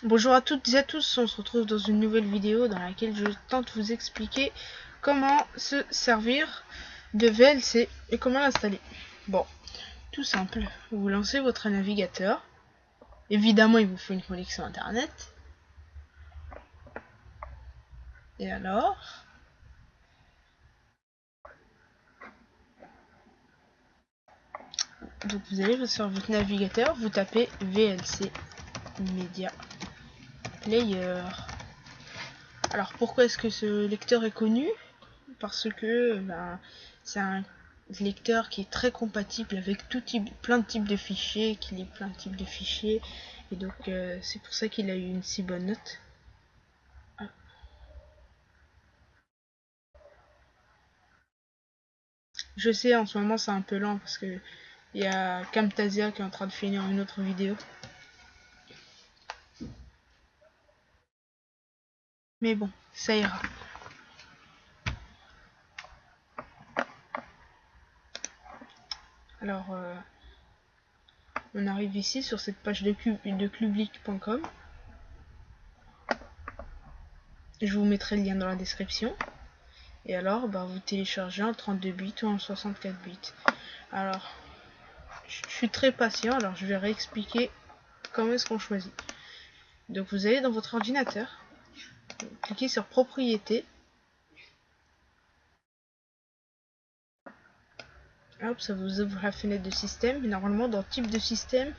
Bonjour à toutes et à tous, on se retrouve dans une nouvelle vidéo dans laquelle je tente de vous expliquer comment se servir de VLC et comment l'installer. Bon, tout simple, vous lancez votre navigateur, évidemment il vous faut une connexion internet, et alors donc vous allez sur votre navigateur, vous tapez VLC Media Player. Alors pourquoi est-ce que ce lecteur est connu? Parce que c'est un lecteur qui est très compatible avec plein de types de fichiers, qui lit plein de types de fichiers, et donc c'est pour ça qu'il a eu une si bonne note. Je sais, en ce moment c'est un peu lent parce que il y a Camtasia qui est en train de finir une autre vidéo. Mais bon, ça ira. Alors, on arrive ici sur cette page de clublic.com. Je vous mettrai le lien dans la description. Et alors, vous téléchargez en 32 bits ou en 64 bits. Alors, je suis très patient, alors je vais réexpliquer comment est-ce qu'on choisit. Donc vous allez dans votre ordinateur, cliquez sur propriétés. Hop, ça vous ouvre la fenêtre de système. Et normalement, dans type de système,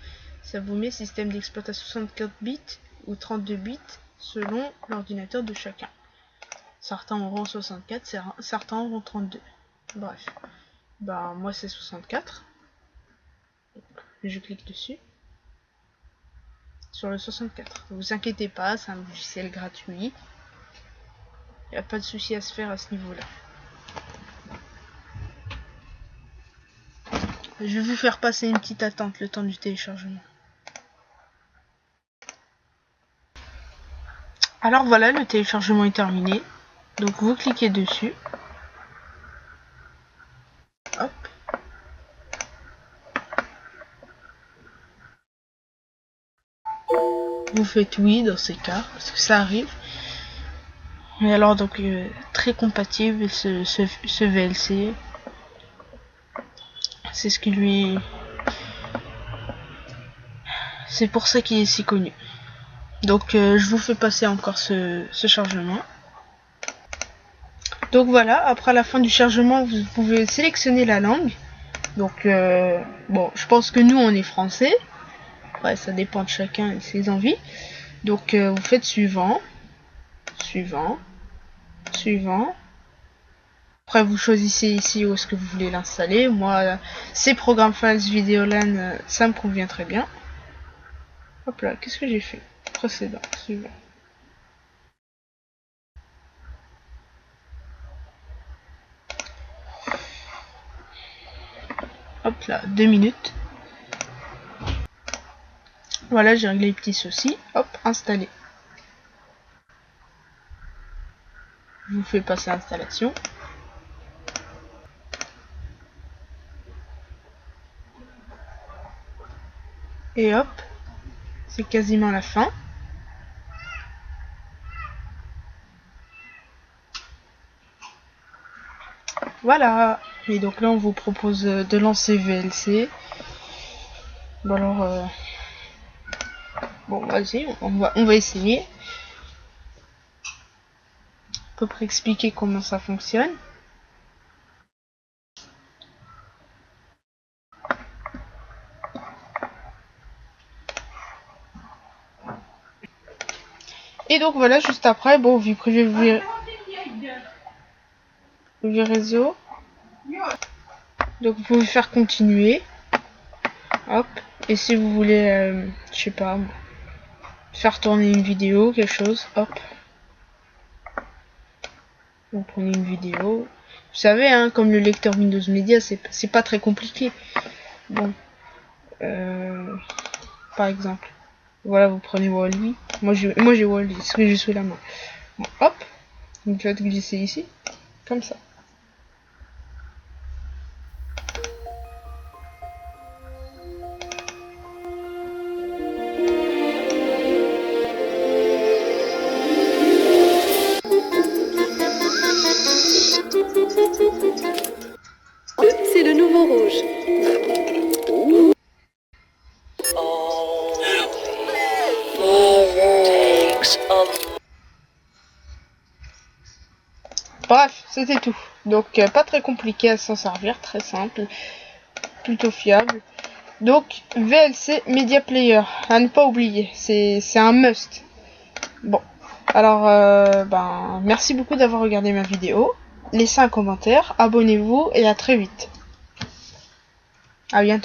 ça vous met système d'exploitation 64 bits ou 32 bits selon l'ordinateur de chacun. Certains auront 64, certains auront 32. Bref. Moi c'est 64. Donc, je clique dessus. Sur le 64. Ne vous inquiétez pas, c'est un logiciel gratuit. Il n'y a pas de souci à se faire à ce niveau-là. Je vais vous faire passer une petite attente le temps du téléchargement. Alors voilà, le téléchargement est terminé. Donc vous cliquez dessus. Hop. Vous faites oui dans ces cas, parce que ça arrive. Et alors donc très compatible ce VLC. C'est ce qui lui... C'est pour ça qu'il est si connu. Donc je vous fais passer encore ce chargement. Donc voilà, après la fin du chargement, vous pouvez sélectionner la langue. Donc bon, je pense que nous on est français. Ouais, ça dépend de chacun et de ses envies. Donc vous faites suivant, suivant, suivant. Après vous choisissez ici où est-ce que vous voulez l'installer. Moi, ces programmes Files Videolan, ça me convient très bien. Hop là, qu'est-ce que j'ai fait? Précédent, suivant. Hop là, 2 minutes. Voilà, j'ai réglé les petits soucis. Hop, installer. Je vous fais passer l'installation. Et hop, c'est quasiment la fin. Voilà. Et donc là, on vous propose de lancer VLC. Bon alors, bon vas-y, on va essayer. À peu près expliquer comment ça fonctionne. Et donc voilà, juste après, bon, vie privée, vie réseau. Donc vous pouvez faire continuer. Hop. Et si vous voulez, je sais pas, faire tourner une vidéo, quelque chose, hop. Vous prenez une vidéo. Vous savez, hein, comme le lecteur Windows Media, c'est pas très compliqué. Bon. Par exemple. Voilà, vous prenez Wall-E. Moi j'ai Wall-E, ce que j'ai sous la main. Bon, hop. Vous faites glisser ici. Comme ça. Bref, c'était tout. Donc pas très compliqué à s'en servir, très simple, plutôt fiable. Donc VLC Media Player, à ne pas oublier, c'est un must. Bon, alors merci beaucoup d'avoir regardé ma vidéo. Laissez un commentaire, abonnez-vous et à très vite. À bientôt.